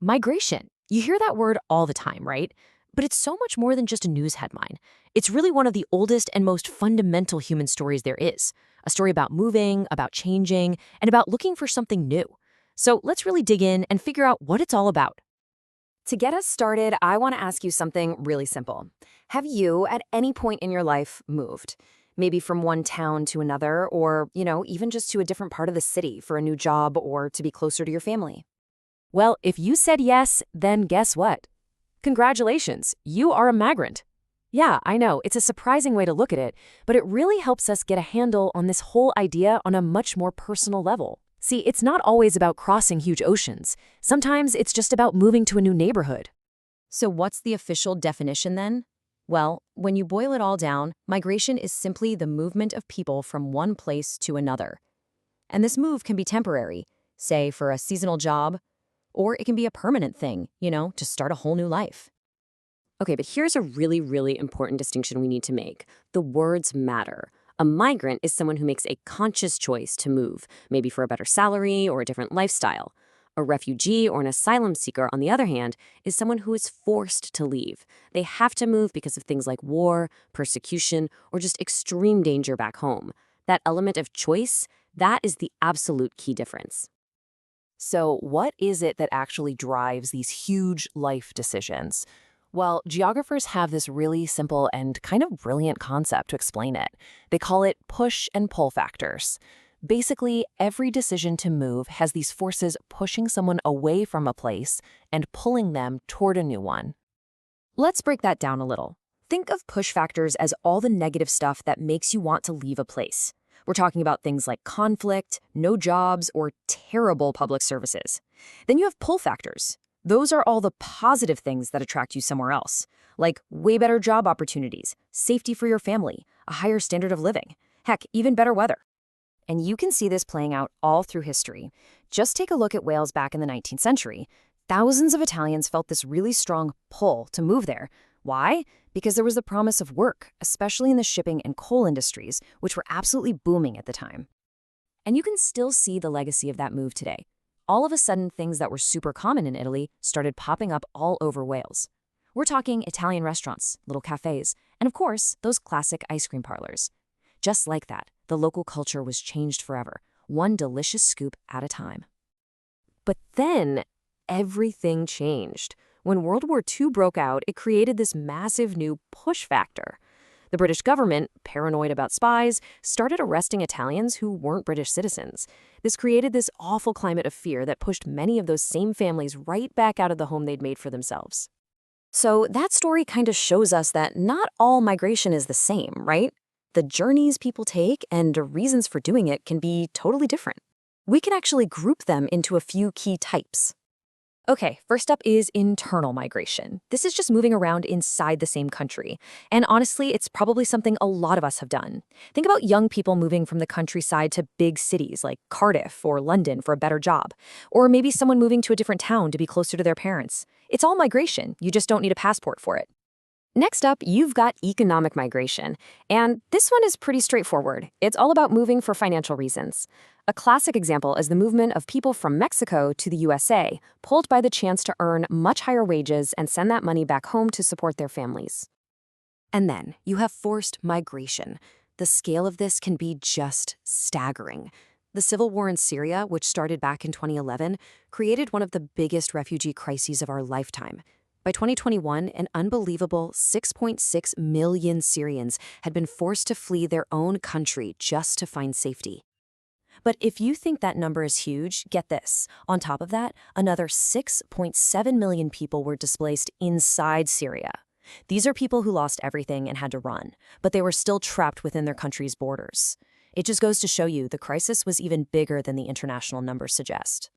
Migration. You hear that word all the time, right? But it's so much more than just a news headline. It's really one of the oldest and most fundamental human stories there is. A story about moving, about changing, and about looking for something new. So let's really dig in and figure out what it's all about. To get us started, I want to ask you something really simple. Have you, at any point in your life, moved? Maybe from one town to another, or, even just to a different part of the city for a new job or to be closer to your family? Well, if you said yes, then guess what? Congratulations, you are a migrant. Yeah, I know, it's a surprising way to look at it, but it really helps us get a handle on this whole idea on a much more personal level. See, it's not always about crossing huge oceans. Sometimes it's just about moving to a new neighborhood. So what's the official definition then? Well, when you boil it all down, migration is simply the movement of people from one place to another. And this move can be temporary, say for a seasonal job, or it can be a permanent thing, to start a whole new life. Okay, but here's a really, really important distinction we need to make. The words matter. A migrant is someone who makes a conscious choice to move, maybe for a better salary or a different lifestyle. A refugee or an asylum seeker, on the other hand, is someone who is forced to leave. They have to move because of things like war, persecution, or just extreme danger back home. That element of choice, that is the absolute key difference. So what is it that actually drives these huge life decisions? Well, geographers have this really simple and kind of brilliant concept to explain it. They call it push and pull factors. Basically, every decision to move has these forces pushing someone away from a place and pulling them toward a new one. Let's break that down a little. Think of push factors as all the negative stuff that makes you want to leave a place. We're talking about things like conflict, no jobs, or terrible public services. Then you have pull factors. Those are all the positive things that attract you somewhere else, like way better job opportunities, safety for your family, a higher standard of living, heck, even better weather. And you can see this playing out all through history. Just take a look at Wales back in the 19th century. Thousands of Italians felt this really strong pull to move there. Why? Because there was the promise of work, especially in the shipping and coal industries, which were absolutely booming at the time. And you can still see the legacy of that move today. All of a sudden, things that were super common in Italy started popping up all over Wales. We're talking Italian restaurants, little cafes, and of course, those classic ice cream parlors. Just like that, the local culture was changed forever, one delicious scoop at a time. But then, everything changed. When World War II broke out, it created this massive new push factor. The British government, paranoid about spies, started arresting Italians who weren't British citizens. This created this awful climate of fear that pushed many of those same families right back out of the home they'd made for themselves. So that story kind of shows us that not all migration is the same, right? The journeys people take and the reasons for doing it can be totally different. We can actually group them into a few key types. Okay, first up is internal migration. This is just moving around inside the same country. And honestly, it's probably something a lot of us have done. Think about young people moving from the countryside to big cities like Cardiff or London for a better job. Or maybe someone moving to a different town to be closer to their parents. It's all migration. You just don't need a passport for it. Next up, you've got economic migration. And this one is pretty straightforward. It's all about moving for financial reasons. A classic example is the movement of people from Mexico to the USA, pulled by the chance to earn much higher wages and send that money back home to support their families. And then you have forced migration. The scale of this can be just staggering. The civil war in Syria, which started back in 2011, created one of the biggest refugee crises of our lifetime. By 2021, an unbelievable 6.6 million Syrians had been forced to flee their own country just to find safety. But if you think that number is huge, get this. On top of that, another 6.7 million people were displaced inside Syria. These are people who lost everything and had to run, but they were still trapped within their country's borders. It just goes to show you the crisis was even bigger than the international numbers suggest.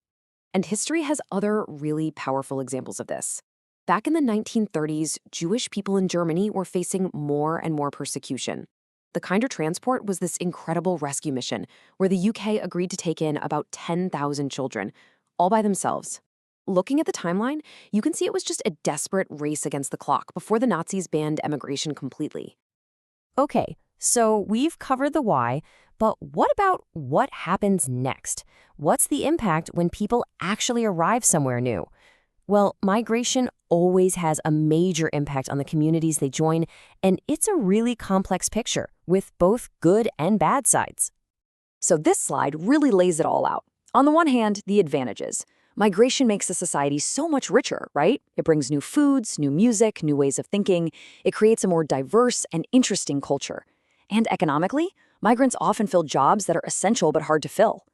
And history has other really powerful examples of this. Back in the 1930s, Jewish people in Germany were facing more and more persecution. The Kinder Transport was this incredible rescue mission where the UK agreed to take in about 10,000 children, all by themselves. Looking at the timeline, you can see it was just a desperate race against the clock before the Nazis banned emigration completely. Okay, so we've covered the why, but what about what happens next? What's the impact when people actually arrive somewhere new? Well, migration always has a major impact on the communities they join, and it's a really complex picture with both good and bad sides. So this slide really lays it all out. On the one hand, the advantages. Migration makes a society so much richer, right? It brings new foods, new music, new ways of thinking. It creates a more diverse and interesting culture. And economically, migrants often fill jobs that are essential but hard to fill.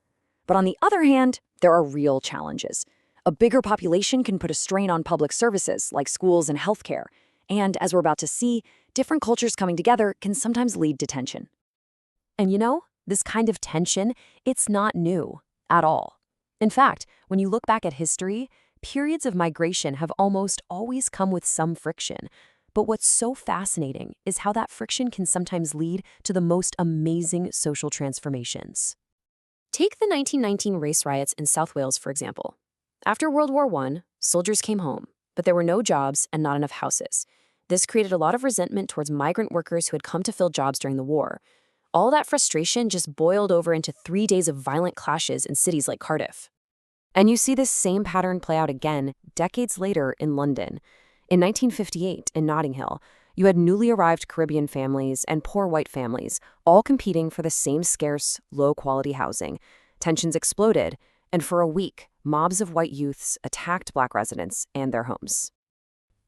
But on the other hand, there are real challenges. A bigger population can put a strain on public services like schools and healthcare. And as we're about to see, different cultures coming together can sometimes lead to tension. And you know, this kind of tension, it's not new at all. In fact, when you look back at history, periods of migration have almost always come with some friction. But what's so fascinating is how that friction can sometimes lead to the most amazing social transformations. Take the 1919 race riots in South Wales, for example. After World War I, soldiers came home, but there were no jobs and not enough houses. This created a lot of resentment towards migrant workers who had come to fill jobs during the war. All that frustration just boiled over into 3 days of violent clashes in cities like Cardiff. And you see this same pattern play out again decades later in London. In 1958, in Notting Hill, you had newly arrived Caribbean families and poor white families all competing for the same scarce, low-quality housing. Tensions exploded, and for a week, mobs of white youths attacked Black residents and their homes.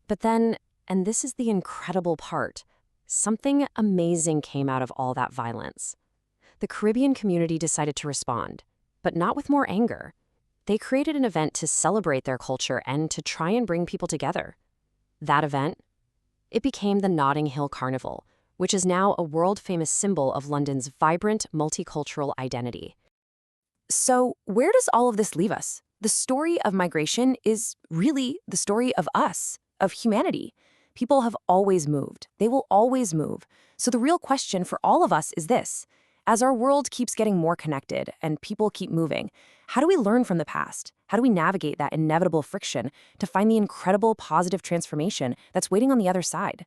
But then, and this is the incredible part, something amazing came out of all that violence. The Caribbean community decided to respond, but not with more anger. They created an event to celebrate their culture and to try and bring people together. That event? It became the Notting Hill Carnival, which is now a world-famous symbol of London's vibrant multicultural identity. So, where does all of this leave us? The story of migration is really the story of us, of humanity. People have always moved. They will always move. So the real question for all of us is this. As our world keeps getting more connected and people keep moving, how do we learn from the past? How do we navigate that inevitable friction to find the incredible positive transformation that's waiting on the other side?